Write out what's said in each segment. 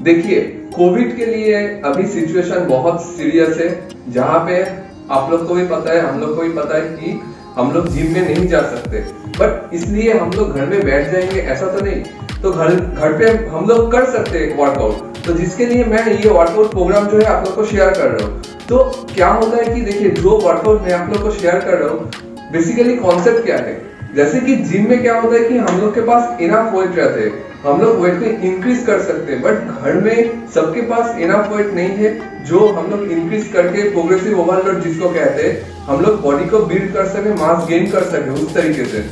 देखिए, कोविड के लिए अभी सिचुएशन बहुत सीरियस है, जहाँ पे आप लोग को भी पता है, हम लोग को भी पता है कि हम लोग जिम में नहीं जा सकते। बट इसलिए हम लोग घर में बैठ जाएंगे ऐसा तो नहीं, तो घर घर पे हम लोग कर सकते हैं वर्कआउट। तो जिसके लिए मैं ये वर्कआउट प्रोग्राम जो है आप लोग को शेयर कर रहा हूँ। तो क्या होता है कि देखिए, जो वर्कआउट मैं आप लोग को शेयर कर रहा हूँ, बेसिकली कॉन्सेप्ट क्या है। जैसे कि जिम में क्या होता है कि हम लोग के पास इनफ वेट रहते हैं, हम लोग वेट को इंक्रीज कर सकते हैं। बट घर में सबके पास इनफ वेट नहीं है जो हम लोग इंक्रीज करके प्रोग्रेसिव ओवरलोड जिसको कहते हैं, हम लोग बॉडी को बिल्ड कर सके, मास गेन कर सके उस तरीके से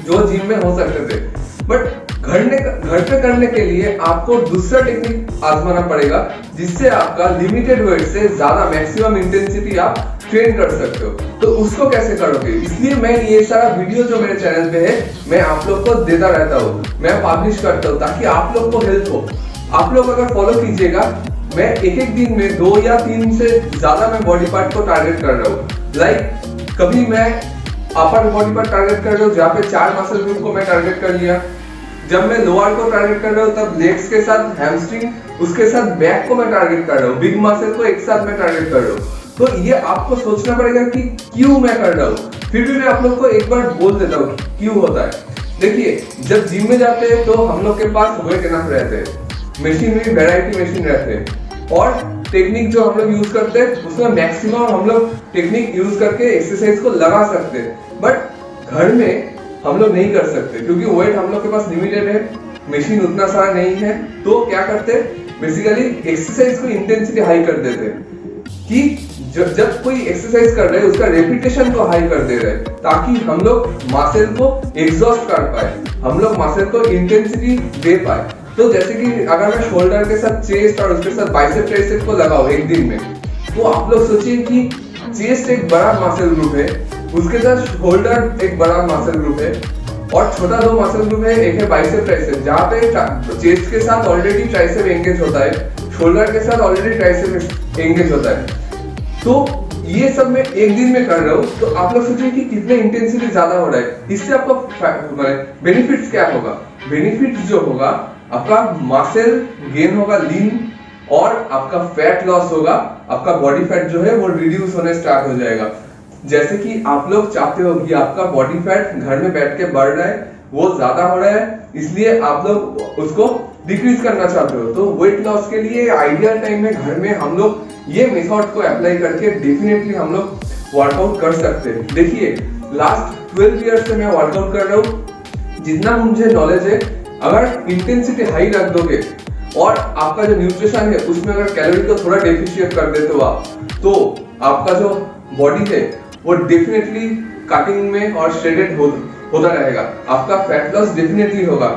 जो जिम में हो सकते थे। बट घर पे करने के लिए आपको दूसरा टेक्निक आजमाना पड़ेगा, जिससे आपका लिमिटेड वेट से ज्यादा मैक्सिमम इंटेंसिटी आप ट्रेन कर सकते हो। तो उसको कैसे करोगे, इसलिए मैं ये सारा वीडियो जो मेरे चैनल पे है मैं आप लोग को देता रहता हूँ, मैं पब्लिश करता हूँ, ताकि आप लोग को हेल्प हो। आप लोग अगर फॉलो कीजिएगा, मैं एक दिन में 2 या 3 से ज्यादा मैं बॉडी पार्ट को टारगेट कर रहा हूँ। लाइक कभी मैं अपर बॉडी पार्ट टारगेट कर रहा हूँ, जहाँ पे 4 मसल ग्रुप को मैं टारगेट कर लिया। जब मैं लोअर को टारगेट कर रहा हूँ, तब लेग्स के साथ हैमस्ट्रिंग, उसके साथ बैक को मैं टारगेट कर रहा हूँ, बिग मसल को एक साथ मैं टारगेट कर रहा हूँ। तो ये आपको सोचना पड़ेगा कि क्यों मैं कर रहा हूँ। फिर भी मैं आप लोग को एक बार बोल देता हूँ क्यों होता है। देखिए, जब जिम में जाते हैं तो हम लोग के पास वेट इनफ रहते हैं, मशीन में वैरायटी मशीन रहते हैं, और टेक्निक जो हम लोग यूज करते हैं उसमें मैक्सिमम हम लोग टेक्निक यूज करके एक्सरसाइज को लगा सकते हैं। बट घर में हम लोग नहीं कर सकते, क्योंकि वेट हम लोग के पास लिमिटेड है, मशीन उतना सारा नहीं है। तो क्या करते हैं, बेसिकली एक्सरसाइज को इंटेंसिटी हाई कर देते हैं, कि जब कोई एक्सरसाइज कर रहे हैं उसका रेपिटेशन को हाई कर दे रहे हैं, ताकि हम लोग मसल को एग्जॉस्ट कर पाए, हम लोग मसल को इंटेंसिटी दे पाए। तो जैसे कि अगर मैं शोल्डर के साथ चेस्ट और उसके साथ बाइसेप ट्राइसेप को लगाऊं एक दिन में, तो आप लोग सोचिए कि चेस्ट एक बड़ा मसल ग्रुप है, उसके साथ शोल्डर एक बड़ा मसल ग्रुप है, और छोटा 2 मसल ग्रुप है, एक है बाइसेप ट्राइसेप, जहाँ पे चेस्ट के साथ ऑलरेडी ट्राइसेप एंगेज होता है, शोल्डर के साथ ऑलरेडी ट्राइसेप एंगेज होता है। तो ये सब मैं एक दिन में कर रहा हूँ। तो आप लोग सोचिए कि कितने इंटेंसिटी ज्यादा हो रहा है। इससे आपका बेनिफिट्स क्या होगा, बेनिफिट्स जो होगा, आपका मसल गेन होगा, लीन, और आपका फैट लॉस होगा, आपका बॉडी फैट जो है वो रिड्यूस होने स्टार्ट हो जाएगा। जैसे कि आप लोग चाहते हो कि आपका बॉडी फैट घर में बैठ के बढ़ रहा है, वो ज्यादा हो रहा है, इसलिए आप लोग उसको डिक्रीज करना चाहते हो। तो वेट लॉस के लिए आइडियल टाइम में घर में हम लोग ये मेथड को अप्लाई करके डेफिनेटली हम लोग वर्कआउट कर सकते हैं। देखिए, लास्ट 12 ईयर से मैं वर्कआउट कर रहा हूँ, जितना मुझे नॉलेज है, अगर इंटेंसिटी हाई रख दोगे और आपका जो न्यूट्रिशन है उसमें अगर कैलोरी को थोड़ा डेफिशिएट कर देते हो आप, तो आपका जो बॉडी है वो डेफिनेटली कटिंग में और श्रेडेड होता रहेगा, आपका फैट लॉस डेफिनेटली होगा।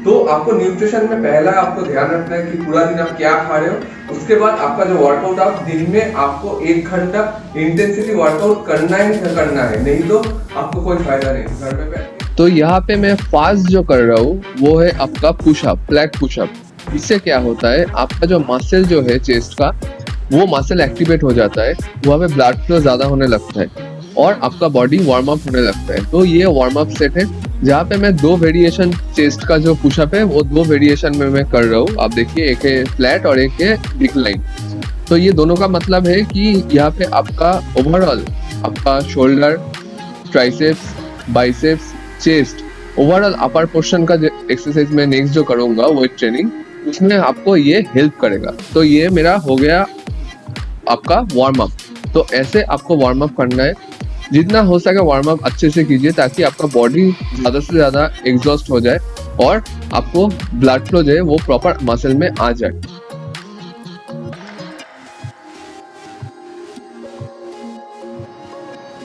तो आपको न्यूट्रिशन में पहला आपको ध्यान रखना है कि पूरा दिन आप क्या खा रहे हो। उसके बाद आपका जो वर्कआउट, आप दिन में आपको 1 घंटा इंटेंसिटी वर्कआउट करना ही करना है, नहीं तो आपको कोई फायदा नहीं घर में बैठ। तो यहाँ पे मैं फास्ट जो कर रहा हूँ वो है आपका पुशअप, फ्लैट पुशअप। इससे क्या होता है, आपका जो मसल जो है चेस्ट का, वो मसल एक्टिवेट हो जाता है, वहाँ पे ब्लड फ्लो ज्यादा होने लगता है और आपका बॉडी वार्म अप होने लगता है। तो ये वार्म अप सेट है, जहाँ पे मैं 2 वेरिएशन चेस्ट का जो पुशअप है वो 2 वेरिएशन में मैं कर रहा हूँ। आप देखिए, एक है फ्लैट और एक है डिक्लाइन। तो ये दोनों का मतलब है कि यहाँ पे आपका ओवरऑल आपका shoulder, triceps, biceps, chest, overall upper portion का एक्सरसाइज मैं नेक्स्ट जो करूंगा वेट ट्रेनिंग, उसमें आपको ये हेल्प करेगा। तो ये मेरा हो गया आपका वार्म अप। तो ऐसे आपको वार्म अप करना है, जितना हो सके वार्म अप अच्छे से कीजिए, ताकि आपका बॉडी ज्यादा से ज्यादा एग्जॉस्ट हो जाए और आपको ब्लड फ्लो जो है वो प्रॉपर मसल में आ जाए।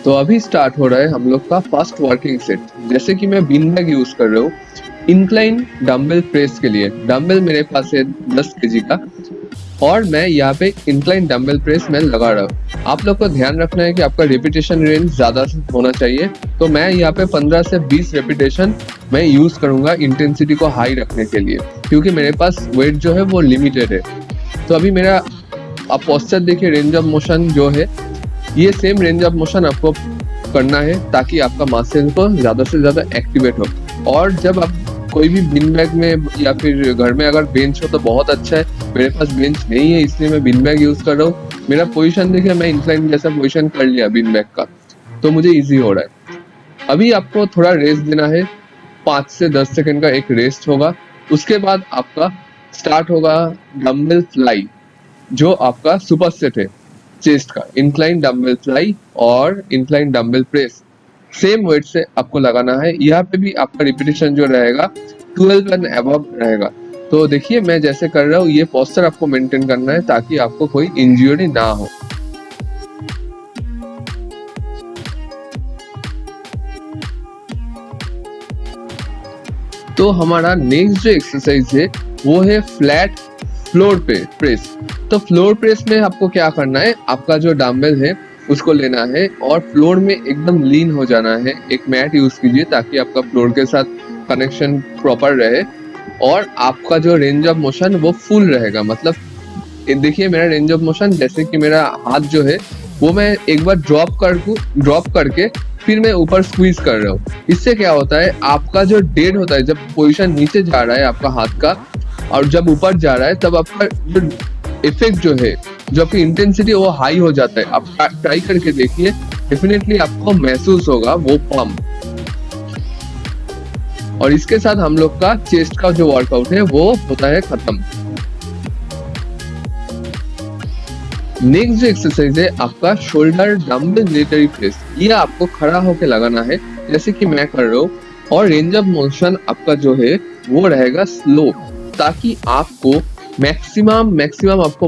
तो अभी स्टार्ट हो रहा है हम लोग का फर्स्ट वर्किंग सेट। जैसे कि मैं बीन बैग यूज कर रहा हूँ इंक्लाइन डंबल प्रेस के लिए। डंबल मेरे पास है 10 kg का, और मैं यहाँ पे इंक्लाइन डंबल प्रेस मैं लगा रहा हूँ। आप लोग को ध्यान रखना है कि आपका रेपिटेशन रेंज ज्यादा होना चाहिए। तो मैं यहाँ पे 15 से 20 रेपिटेशन मैं यूज करूंगा इंटेंसिटी को हाई रखने के लिए, क्योंकि मेरे पास वेट जो है वो लिमिटेड है। तो अभी मेरा आप पोस्चर देखिए, रेंज ऑफ मोशन जो है ये सेम रेंज ऑफ मोशन आपको करना है, ताकि आपका मसल को ज्यादा से ज्यादा एक्टिवेट हो। और जब आप कोई भी बिन बैग में या फिर घर में अगर बेंच हो तो बहुत अच्छा है, मेरे पास बेंच नहीं है इसलिए मैं बीन बैग यूज कर रहा हूँ। मेरा पोजीशन देखिए, मैं इंक्लाइन जैसा पोजीशन कर लिया बीन बैग का, तो मुझे इजी हो रहा है। अभी आपको थोड़ा रेस्ट देना है, 5 से 10 सेकंड का एक रेस्ट होगा। उसके बाद आपका स्टार्ट होगा डंबल फ्लाई, जो आपका सुपर सेट है चेस्ट का, इंक्लाइन डंबल फ्लाई और incline dumbbell press. Same weight से आपको लगाना है। यहाँ पे भी आपका रिपीटेशन जो रहेगा 12 एंड अबव रहेगा। तो देखिए मैं जैसे कर रहा हूँ, ये पोस्चर आपको मेंटेन करना है ताकि आपको कोई इंजरी ना हो। तो हमारा नेक्स्ट जो एक्सरसाइज है वो है फ्लैट फ्लोर पे प्रेस। तो फ्लोर प्रेस में आपको क्या करना है, आपका जो डंबल है उसको लेना है और फ्लोर में एकदम लीन हो जाना है। एक मैट यूज कीजिए ताकि आपका फ्लोर के साथ कनेक्शन प्रॉपर रहे और आपका जो रेंज ऑफ मोशन वो फुल रहेगा। मतलब देखिए मेरा रेंज ऑफ मोशन, जैसे कि मेरा हाथ जो है वो मैं एक बार ड्रॉप करके फिर मैं ऊपर स्क्वीज कर रहा हूँ। इससे क्या होता है, आपका जो डेड होता है, जब पोजीशन नीचे जा रहा है आपका हाथ का और जब ऊपर जा रहा है, तब आपका जो इफेक्ट जो है, जो आपकी इंटेंसिटी वो हाई हो जाता है। आप ट्राई करके देखिए, डेफिनेटली आपको महसूस होगा वो पम्प। और इसके साथ हम लोग का चेस्ट का जो वर्कआउट है वो होता है खत्म। नेक्स्ट जो एक्सरसाइज है आपका शोल्डर डंबल मिलिट्री प्रेस। ये आपको खड़ा होकर लगाना है जैसे कि मैं कर रहा हूँ, और रेंज ऑफ मोशन आपका जो है वो रहेगा स्लो, ताकि आपको मैक्सिमम आपको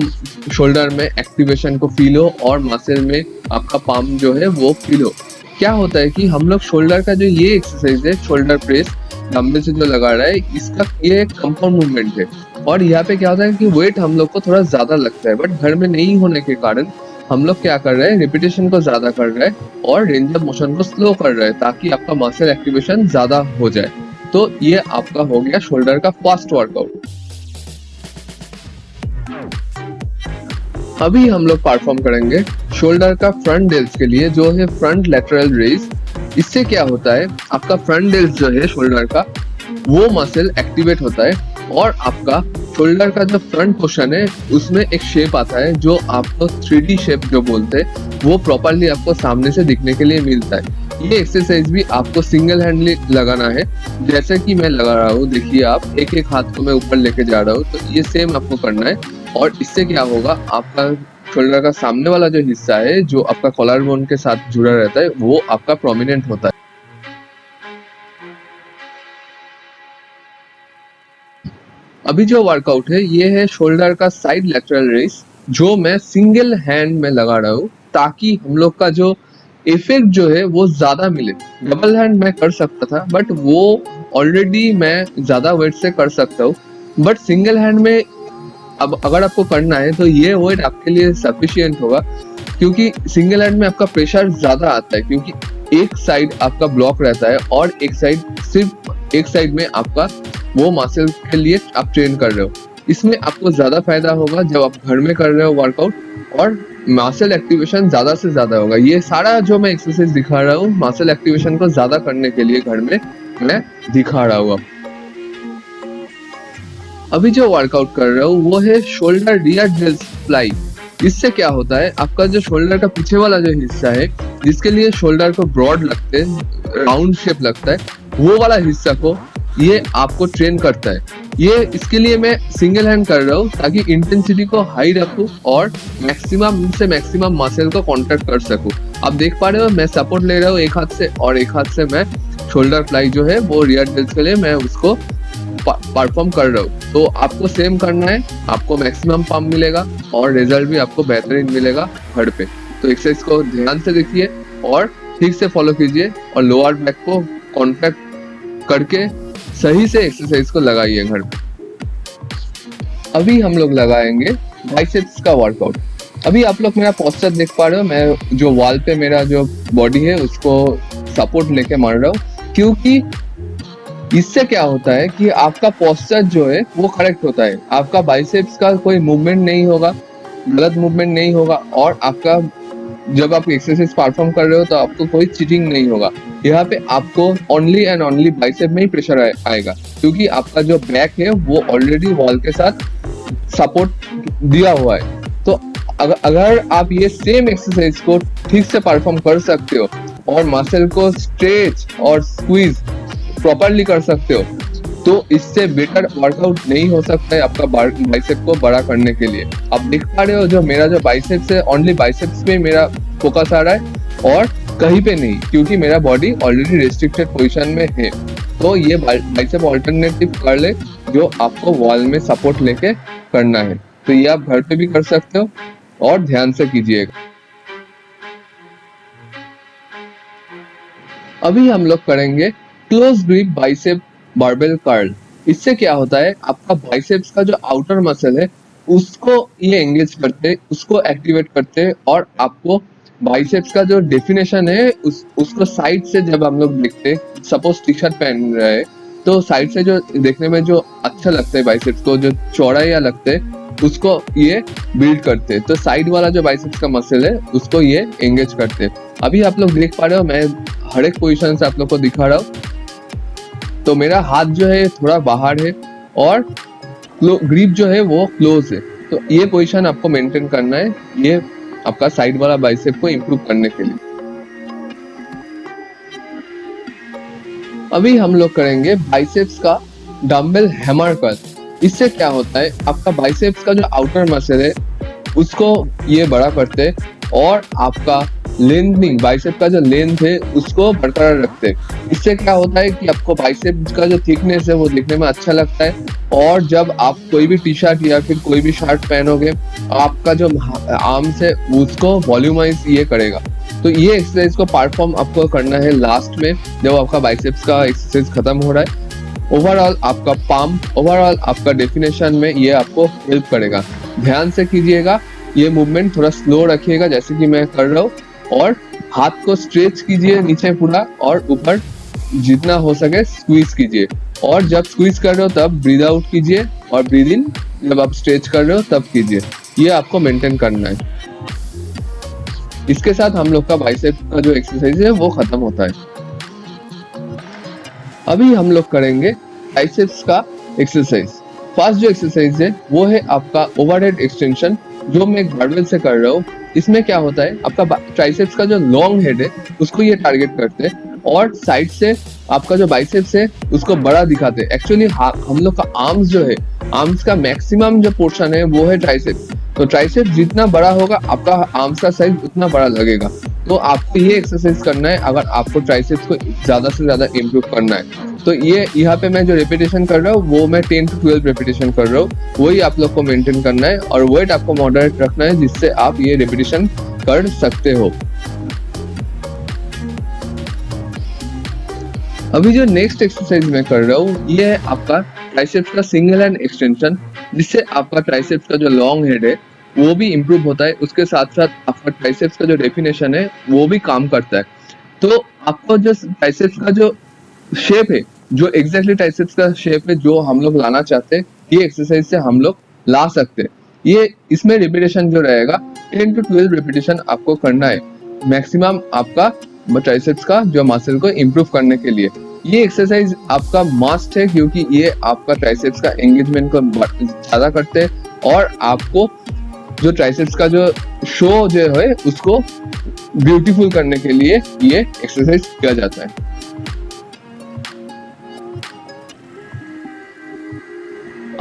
शोल्डर में एक्टिवेशन को फील हो और मसल में आपका पाम जो है वो फील हो। क्या होता है कि हम लोग शोल्डर का जो ये एक्सरसाइज है शोल्डर प्रेस डंबल से जो लगा रहा है, इसका ये कंपाउंड मूवमेंट है। और यहाँ पे क्या होता है कि वेट हम लोग को थोड़ा ज्यादा लगता है, बट घर में नहीं होने के कारण हम लोग क्या कर रहे हैं, रिपीटेशन को ज्यादा कर रहे हैं और रेंज ऑफ मोशन को स्लो कर रहे हैं ताकि आपका मसल एक्टिवेशन ज्यादा हो जाए। तो ये आपका हो गया शोल्डर का फास्ट वर्कआउट। अभी हम लोग परफॉर्म करेंगे शोल्डर का फ्रंट डेल्स के लिए, जो है फ्रंट लेटरल रेज। इससे क्या होता है, आपका फ्रंट डेल्स जो है शोल्डर का वो मसल एक्टिवेट होता है और आपका शोल्डर का जो फ्रंट पोर्शन है उसमें एक शेप आता है जो आपको 3D शेप जो बोलते हैं वो प्रॉपरली आपको सामने से दिखने के लिए मिलता है। ये एक्सरसाइज भी आपको सिंगल हैंडली लगाना है, जैसे कि मैं लगा रहा हूँ। देखिए आप एक हाथ को मैं ऊपर लेके जा रहा हूँ, तो ये सेम आपको करना है। और इससे क्या होगा, आपका शोल्डर का सामने वाला जो हिस्सा है जो आपका कॉलर बोन के साथ जुड़ा रहता है वो आपका प्रोमिनेंट होता है। अभी जो वर्कआउट है ये है शोल्डर का साइड लेटरल रेस, जो मैं सिंगल हैंड में लगा रहा हूँ ताकि हम लोग का जो इफेक्ट जो है वो ज्यादा मिले। डबल हैंड मैं कर सकता था, बट वो ऑलरेडी मैं ज्यादा वेट से कर सकता हूँ, बट सिंगल हैंड में अब अगर आपको करना है तो ये वेट आपके लिए सफिशिएंट होगा, क्योंकि सिंगल हैंड में आपका प्रेशर ज्यादा आता है, क्योंकि एक साइड आपका ब्लॉक रहता है और एक साइड सिर्फ एक साइड में आपका वो मसल के लिए आप ट्रेन कर रहे हो। इसमें आपको ज्यादा फायदा होगा जब आप घर में कर रहे हो वर्कआउट, और मसल एक्टिवेशन ज्यादा से ज्यादा होगा। ये सारा जो मैं एक्सरसाइज दिखा रहा हूँ मसल एक्टिवेशन को ज्यादा करने के लिए घर में मैं दिखा रहा हूँ। अभी जो वर्कआउट कर रहा हूँ वो है शोल्डर रियर डेल्स फ्लाई। इससे क्या होता है, आपका जो शोल्डर का पीछे वाला जो हिस्सा है जिसके लिए शोल्डर को ब्रॉड लगते हैं, राउंड शेप लगता है, वो वाला हिस्सा को ये आपको ट्रेन करता है। ये इसके लिए मैं सिंगल हैंड कर रहा हूँ ताकि इंटेंसिटी को हाई रखूँ और मैक्सिमम से मैक्सिमम मसल को कॉन्ट्रैक्ट कर सकूँ। आप देख पा रहे हो मैं सपोर्ट ले रहा हूँ एक हाथ से, और एक हाथ से मैं शोल्डर फ्लाई जो है वो रियर डेल्स के लिए मैं उसको परफॉर्म कर रहा हूँ। तो आपको सेम करना है, आपको मैक्सिमम पम्प मिलेगा और रिजल्ट भी आपको बेहतरीन मिलेगा घर पे। तो एक्सरसाइज को ध्यान से देखिए और ठीक से फॉलो कीजिए और लोअर बैक को कॉन्ट्रैक्ट करके सही से एक्सरसाइज को लगाइए घर पे। अभी हम लोग लगाएंगे बाइसेप्स का वर्कआउट। अभी आप लोग मेरा पोस्चर देख पा रहे हो, मैं जो वॉल पे मेरा जो बॉडी है उसको सपोर्ट लेके मार रहा हूँ, क्योंकि इससे क्या होता है कि आपका पोस्चर जो है वो करेक्ट होता है, आपका बाइसेप्स का कोई मूवमेंट नहीं होगा, गलत मूवमेंट नहीं होगा, और आपका जब आप एक्सरसाइज परफॉर्म कर रहे हो तो आपको कोई चीटिंग नहीं होगा। यहाँ पे आपको ओनली एंड ओनली बाइसेप में ही प्रेशर आएगा, क्योंकि आपका जो बैक है वो ऑलरेडी वॉल के साथ सपोर्ट दिया हुआ है। तो अगर आप ये सेम एक्सरसाइज को ठीक से परफॉर्म कर सकते हो और मसल को स्ट्रेच और स्क्वीज प्रॉपरली कर सकते हो, तो इससे बेटर वर्कआउट नहीं हो सकता है आपका बाइसेप को बड़ा करने के लिए। आप देख पा रहे हो जो मेरा जो बाइसेप्स है, ओनली बाइसेप्स पे मेरा फोकस आ रहा है और कहीं पे नहीं, क्योंकि मेरा बॉडी ऑलरेडी रेस्ट्रिक्टेड पोजीशन में है। तो ये बाइसेप ऑल्टरनेटिव कर ले जो आपको वॉल में सपोर्ट लेके करना है। तो ये आप घर पे भी कर सकते हो और ध्यान से कीजिएगा। अभी हम लोग करेंगे close grip bicep barbell curl. इससे क्या होता है, आपका बाइसेप्स का जो आउटर मसल है उसको ये एंगेज करते, उसको एक्टिवेट करते और आपको बाइसेप्स का जो डेफिनेशन है उसको साइड से जब हम लोग देखते, सपोज टी शर्ट पहन रहे हैं तो साइड से जो देखने में जो अच्छा लगता है बाइसेप्स को, जो चौड़ा या लगते है, उसको ये बिल्ड करते। तो साइड वाला जो बाइसेप्स का मसल है उसको ये एंगेज करते। अभी आप लोग देख पा रहे हो, मैं हर एक पोजीशन से आप लोग को दिखा रहा हूँ। तो मेरा हाथ जो है थोड़ा बाहर है और ग्रिप जो है वो क्लोज है। तो ये पोजीशन आपको मेंटेन करना है, ये आपका साइड वाला बाइसेप को इंप्रूव करने के लिए। अभी हम लोग करेंगे बाइसेप्स का डंबल हैमर कर्ल। इससे क्या होता है, आपका बाइसेप्स का जो आउटर मसल है उसको ये बड़ा करते और आपका लेंथनिंग, बाइसेप का जो लेंथ है उसको बरकरार रखते हैं। इससे क्या होता है कि आपको बाइसेप का जो थिकनेस है वो दिखने में अच्छा लगता है और जब आप कोई भी टी शर्ट या फिर कोई भी शर्ट पहनोगे, आपका जो आर्म्स है उसको वॉल्यूमाइज ये करेगा। तो ये एक्सरसाइज को परफॉर्म आपको करना है लास्ट में, जब आपका बाइसेप्स का एक्सरसाइज खत्म हो रहा है। ओवरऑल आपका पाम, ओवरऑल आपका डेफिनेशन में ये आपको हेल्प करेगा। ध्यान से कीजिएगा, ये मूवमेंट थोड़ा स्लो रखिएगा जैसे कि मैं कर रहा हूँ, और हाथ को स्ट्रेच कीजिए नीचे पूरा और ऊपर जितना हो सके स्क्वीज कीजिए। और जब स्क्वीज कर रहे हो तब ब्रीद आउट कीजिए और ब्रीद इन जब आप स्ट्रेच कर रहे हो तब कीजिए। ये आपको मेंटेन करना है। इसके साथ हम लोग का बाइसेप का जो एक्सरसाइज है वो खत्म होता है। अभी हम लोग करेंगे ट्राइसेप्स का एक्सरसाइज। फर्स्ट जो एक्सरसाइज है वो है आपका ओवरहेड एक्सटेंशन, जो मैं बारबेल से कर रहा हूँ। इसमें क्या होता है, आपका ट्राइसेप्स का जो लॉन्ग हेड है उसको ये टारगेट करते हैं और साइड से आपका जो बाइसेप्स है उसको बड़ा दिखाते हैं। एक्चुअली हम लोग का आर्म्स जो है, आर्म्स का मैक्सिमम जो पोर्शन है वो है ट्राइसेप्स। तो ट्राइसेप्स जितना बड़ा होगा आपका आर्म्स का साइज उतना बड़ा लगेगा। तो आपको ये एक्सरसाइज करना है अगर आपको ट्राइसेप्स को ज्यादा से ज्यादा इम्प्रूव करना है। तो ये यहाँ पे मैं जो रेपिटेशन कर रहा हूँ वो मैं 10 to 12 रेपिटेशन कर रहा हूँ, वही आप लोग को मेंटेन करना है और वेट आपको मॉडरेट रखना है जिससे आप ये रेपिटेशन कर सकते हो। अभी जो नेक्स्ट एक्सरसाइज मैं कर रहा हूँ ये है आपका ट्राइसेप्स का सिंगल हैंड एक्सटेंशन, जिससे आपका ट्राइसेप्स का जो लॉन्ग हेड है वो भी इम्प्रूव होता है। उसके साथ साथ आपका ट्राइसेप्स का जो डेफिनेशन है वो भी काम करता है। तो आपको जो ट्राइसेप्स का जो शेप है, जो एग्जैक्टली ट्राइसेप्स का शेप है जो हम लोग लाना चाहते हैं, ये एक्सरसाइज से हम लोग ला सकते हैं। ये इसमें रिपीटेशन जो रहेगा 10 to 12 रिपीटेशन आपको करना है मैक्सिमम आपका ट्राइसेप्स का जो मसल को इम्प्रूव करने के लिए। ये एक्सरसाइज आपका मस्ट है क्योंकि ये आपका ट्राइसेप्स का एंगेजमेंट को ज्यादा करते हैं और आपको जो ट्राइसेप्स का जो शो जो है उसको ब्यूटीफुल करने के लिए ये एक्सरसाइज किया जाता है।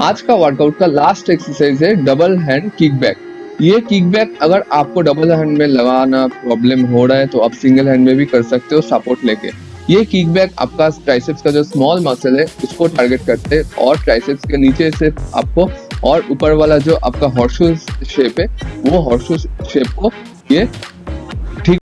आज का वर्कआउट का लास्ट एक्सरसाइज है डबल हैंड किक बैक। ये किक बैक अगर आपको डबल हैंड में लगाना प्रॉब्लम हो रहा है तो आप सिंगल हैंड में भी कर सकते हो सपोर्ट लेके। ये किक बैक आपका ट्राइसेप्स का जो स्मॉल मसल है उसको टारगेट करते हैं और ट्राइसेप्स के नीचे से आपको और ऊपर वाला जो आपका हॉर्सशू शेप है वो हॉर्सशू शेप को ये